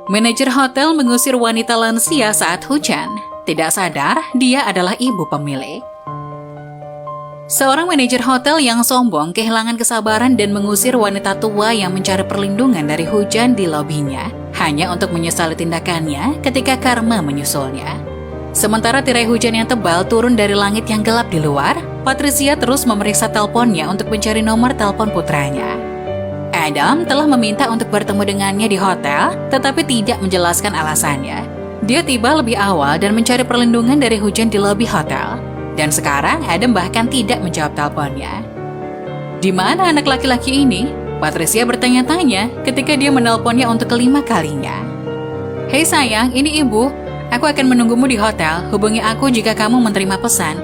Manajer hotel mengusir wanita lansia saat hujan. Tidak sadar, dia adalah ibu pemilik. Seorang manajer hotel yang sombong kehilangan kesabaran dan mengusir wanita tua yang mencari perlindungan dari hujan di lobinya, hanya untuk menyesali tindakannya ketika karma menyusulnya. Sementara tirai hujan yang tebal turun dari langit yang gelap di luar, Patricia terus memeriksa teleponnya untuk mencari nomor telepon putranya. Adam telah meminta untuk bertemu dengannya di hotel, tetapi tidak menjelaskan alasannya. Dia tiba lebih awal dan mencari perlindungan dari hujan di lobi hotel. Dan sekarang Adam bahkan tidak menjawab teleponnya. Di mana anak laki-laki ini? Patricia bertanya-tanya ketika dia menelponnya untuk kelima kalinya. Hei sayang, ini ibu. Aku akan menunggumu di hotel. Hubungi aku jika kamu menerima pesan.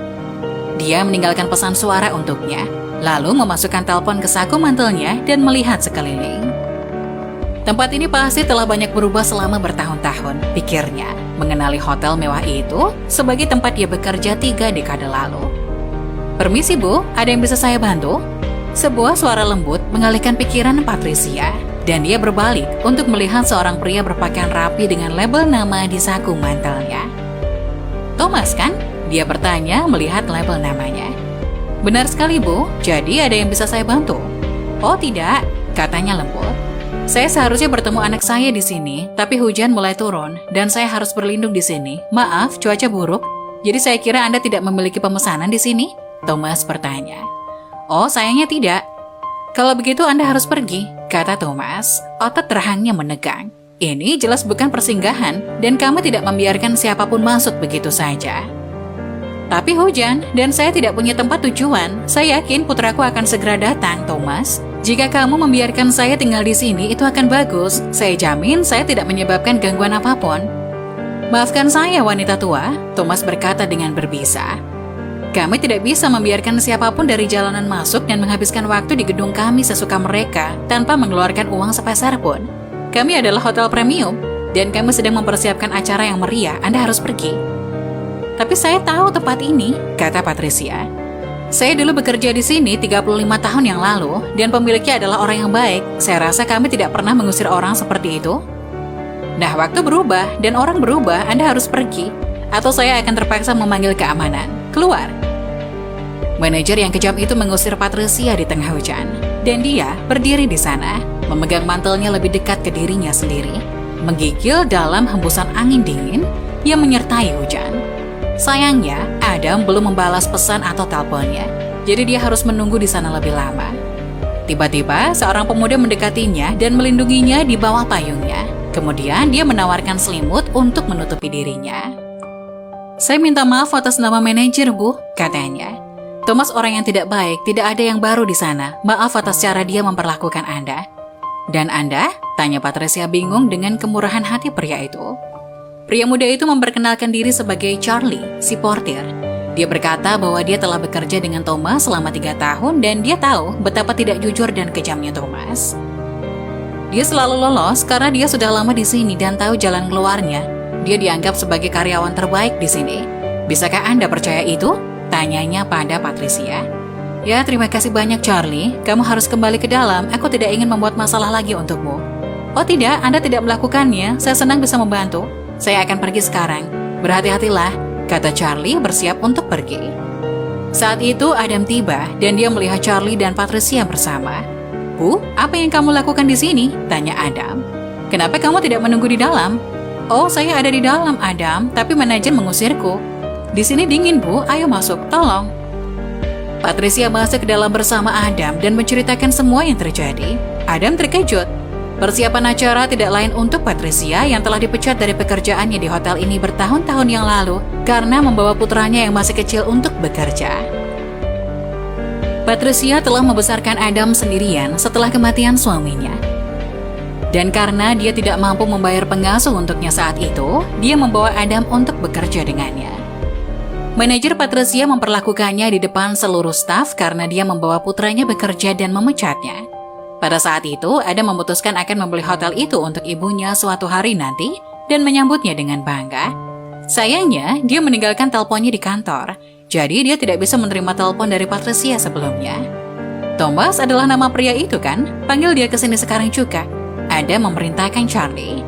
Dia meninggalkan pesan suara untuknya, lalu memasukkan telepon ke saku mantelnya dan melihat sekeliling. Tempat ini pasti telah banyak berubah selama bertahun-tahun, pikirnya, mengenali hotel mewah itu sebagai tempat dia bekerja 3 dekade lalu. Permisi bu, ada yang bisa saya bantu? Sebuah suara lembut mengalihkan pikiran Patricia, dan dia berbalik untuk melihat seorang pria berpakaian rapi dengan label nama di saku mantelnya. Thomas kan? Dia bertanya melihat label namanya. Benar sekali bu, jadi ada yang bisa saya bantu? Oh tidak, katanya lembut. Saya seharusnya bertemu anak saya di sini, tapi hujan mulai turun dan saya harus berlindung di sini. Maaf, cuaca buruk. Jadi saya kira Anda tidak memiliki pemesanan di sini? Thomas bertanya. Oh, sayangnya tidak. Kalau begitu Anda harus pergi, kata Thomas. Otot rahangnya menegang. Ini jelas bukan persinggahan dan kamu tidak membiarkan siapapun masuk begitu saja. Tapi hujan, dan saya tidak punya tempat tujuan. Saya yakin putraku akan segera datang, Thomas. Jika kamu membiarkan saya tinggal di sini, itu akan bagus. Saya jamin saya tidak menyebabkan gangguan apapun. Maafkan saya, wanita tua, Thomas berkata dengan berbisa. Kami tidak bisa membiarkan siapapun dari jalanan masuk dan menghabiskan waktu di gedung kami sesuka mereka tanpa mengeluarkan uang sepeser pun. Kami adalah hotel premium, dan kami sedang mempersiapkan acara yang meriah. Anda harus pergi. Tapi saya tahu tempat ini, kata Patricia. Saya dulu bekerja di sini 35 tahun yang lalu, dan pemiliknya adalah orang yang baik. Saya rasa kami tidak pernah mengusir orang seperti itu. Nah, waktu berubah, dan orang berubah, Anda harus pergi. Atau saya akan terpaksa memanggil keamanan. Keluar. Manajer yang kejam itu mengusir Patricia di tengah hujan. Dan dia berdiri di sana, memegang mantelnya lebih dekat ke dirinya sendiri, menggigil dalam hembusan angin dingin yang menyertai hujan. Sayangnya, Adam belum membalas pesan atau teleponnya, jadi dia harus menunggu di sana lebih lama. Tiba-tiba, seorang pemuda mendekatinya dan melindunginya di bawah payungnya. Kemudian, dia menawarkan selimut untuk menutupi dirinya. Saya minta maaf atas nama manajer, Bu, katanya. Thomas orang yang tidak baik, tidak ada yang baru di sana. Maaf atas cara dia memperlakukan Anda. Dan Anda? Tanya Patricia bingung dengan kemurahan hati pria itu. Pria muda itu memperkenalkan diri sebagai Charlie, si portir. Dia berkata bahwa dia telah bekerja dengan Thomas selama 3 tahun dan dia tahu betapa tidak jujur dan kejamnya Thomas. Dia selalu lolos karena dia sudah lama di sini dan tahu jalan keluarnya. Dia dianggap sebagai karyawan terbaik di sini. Bisakah Anda percaya itu? Tanyanya pada Patricia. Ya, terima kasih banyak Charlie. Kamu harus kembali ke dalam. Aku tidak ingin membuat masalah lagi untukmu. Oh tidak, Anda tidak melakukannya. Saya senang bisa membantu. Saya akan pergi sekarang. Berhati-hatilah, kata Charlie bersiap untuk pergi. Saat itu Adam tiba dan dia melihat Charlie dan Patricia bersama. Bu, apa yang kamu lakukan di sini? Tanya Adam. Kenapa kamu tidak menunggu di dalam? Oh, saya ada di dalam, Adam, tapi manajer mengusirku. Di sini dingin, Bu. Ayo masuk, tolong. Patricia masuk ke dalam bersama Adam dan menceritakan semua yang terjadi. Adam terkejut. Persiapan acara tidak lain untuk Patricia yang telah dipecat dari pekerjaannya di hotel ini bertahun-tahun yang lalu karena membawa putranya yang masih kecil untuk bekerja. Patricia telah membesarkan Adam sendirian setelah kematian suaminya. Dan karena dia tidak mampu membayar pengasuh untuknya saat itu, dia membawa Adam untuk bekerja dengannya. Manajer Patricia memperlakukannya di depan seluruh staf karena dia membawa putranya bekerja dan memecatnya. Pada saat itu, Adam memutuskan akan membeli hotel itu untuk ibunya suatu hari nanti dan menyambutnya dengan bangga. Sayangnya, dia meninggalkan teleponnya di kantor, jadi dia tidak bisa menerima telepon dari Patricia sebelumnya. Thomas adalah nama pria itu kan? Panggil dia ke sini sekarang juga. Adam memerintahkan Charlie.